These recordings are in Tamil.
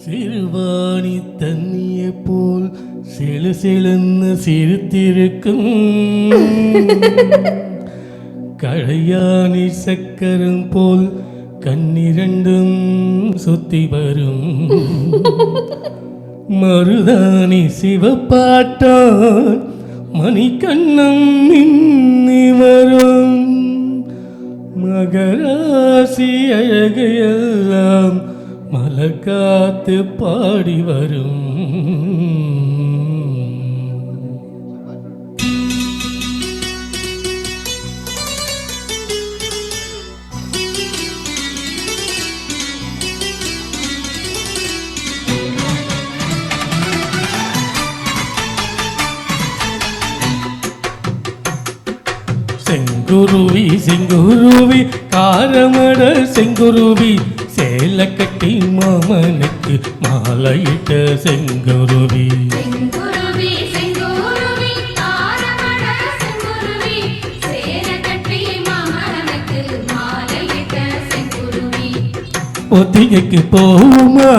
சிறுவாணி தண்ணியை போல் செழு செழுன்னு சிரித்திருக்கும் கழையாணி சக்கரம் போல் கண்ணிரண்டும் சுத்தி வரும் மருதாணி சிவப்பாட்டான் மணிக்கண்ணம் மின்னி வரும் மகராசி அழகையெல்லாம் மலர் காத்து பாடி வரும். செங்குருவி செங்குருவி காரமட செங்குருவி சேலை கட்டி மாமனுக்கு மாலையிட்ட செங்குருவி. செங்குருவி செங்குருவி காரமட செங்குருவி சேலை கட்டி மாமனுக்கு மாலையிட்ட செங்குருவி. ஒத்திகைக்கு போமா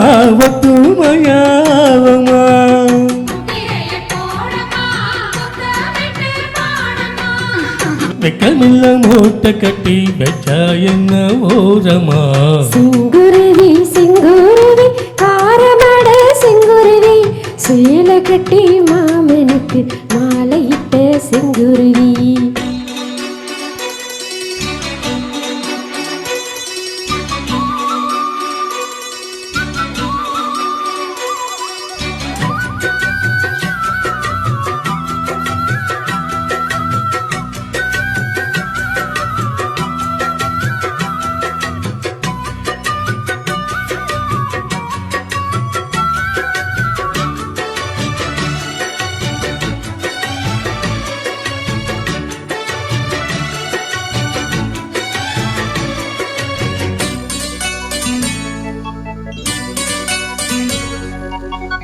ஒத்துமையாவமா வெக்கமில்ல மூட்டை கட்டி வச்சா என்ன ஓரமா. செங்குருவி செங்குருவி காரமட செங்குருவி சேலை கட்டி மாமனுக்கு மாலையிட்ட செங்குருவி.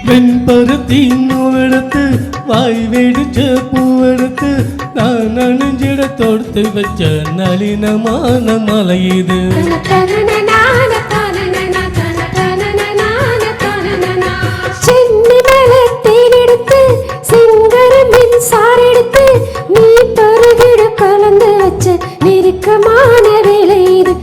வெண்பருத்தி நூலெடுத்து வாய் வெடிச்ச பூவெடுத்து நான் அணிஞ்சிட தொடுத்து வச்ச நளினமான மலை இது. சென்னி மலத்தேன் எடுத்து செங்கரம்பின் சாரெடுத்து நீ பருகிட கலந்து வச்ச நெருக்கமான வேலை இது.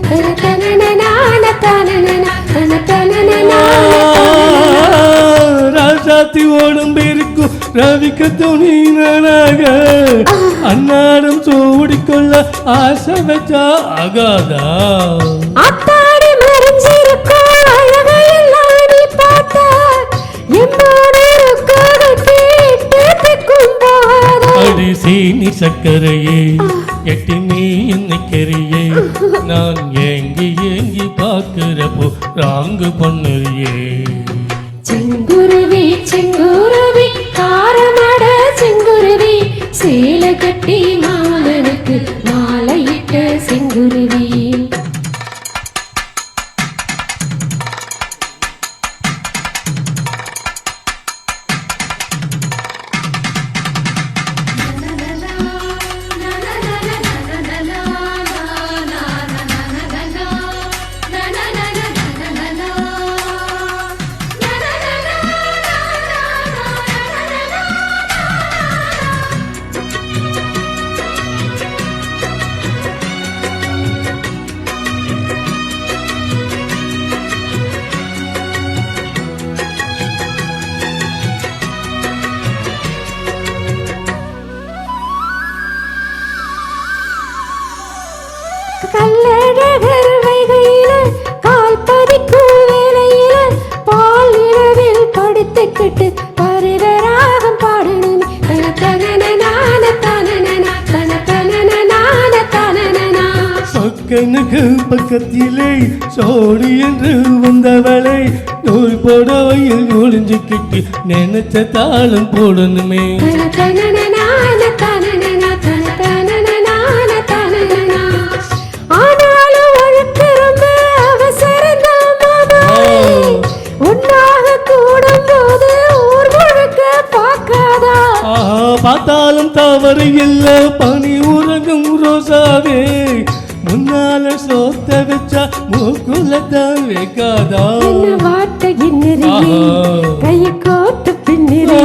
ராசாத்தி ஓடும் பேருக்கும் ரவிக்கு துணி நானாக அன்னாடம் சூடிக்கொள்ள ஆசை வச்சா ஆகாதா. அத்தாடி மறைஞ்சிருக்கும் அழகையெல்லாம் நீ பார்த்தா என்னோட அடி சீனி சக்கரையே எட்டி நீ நிற்கிறியே நான் ஏங்கி ஏங்கி பார்க்கிறப்போ ராங்கு பண்ணுறியே. செங்குருவி செங்குருவி காரமட செங்குருவி சேலை கட்டி மாமனுக்கு மாலையிட்ட செங்குருவி. கல்லழகர் வைகையில கால் பதிக்கும் வேலையில பால் இரவில் படுத்துக்கிட்டு பரிவராகம் பாடணும். சொக்கனுக்கு பக்கத்திலே சோடி என்று வந்தவளை நூல் போடவையில் ஒளிஞ்சுக்கிட்டு நினைச்ச தாளம் போடணுமே. பார்த்தாலும் தவறு இல்ல பனி உறங்கும் ரோசாவே முன் முன்னால சோத்த வச்சா மூக்குலதான் வைக்காதா என்ன வாட்ட கிண்ணறியே ஆஹா. கைய கோத்து பின்னிறியே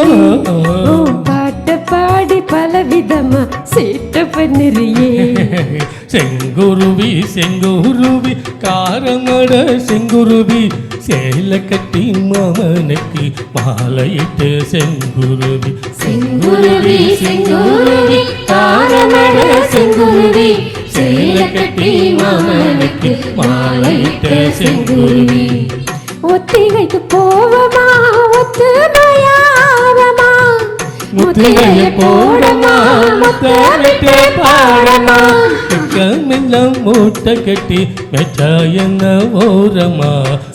ஆஹா. பாட்ட பாடி பல விதமா சீட்ட பண்ணிறியே செங்குருவி செங்குருவி காரமட செங்குருவி சேலை கட்டி மாமனுக்கு மாலையிட்டு செங்குருவி செங்குருவி செங்குருவி தாரமட செங்குருவி சேலை கட்டி மாமனுக்கு மாலையிட்ட செங்குருவி ஒத்திகைக்கு போவமா ஒத்துமையாரமா முத்திரைய போடமா முத்தமிட்டு பாடமா வெக்கமெல்லாம் மூட்டை கட்டி மெச்சா என்ன ஓரமா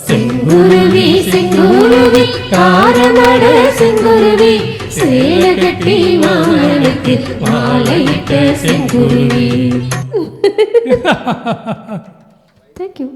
செங்குருவி செங்குருவி தாரமட செங்குருவி சேலை கட்டி மாமனுக்கு மாலையிட்ட செங்குருவி தேங்க்யூ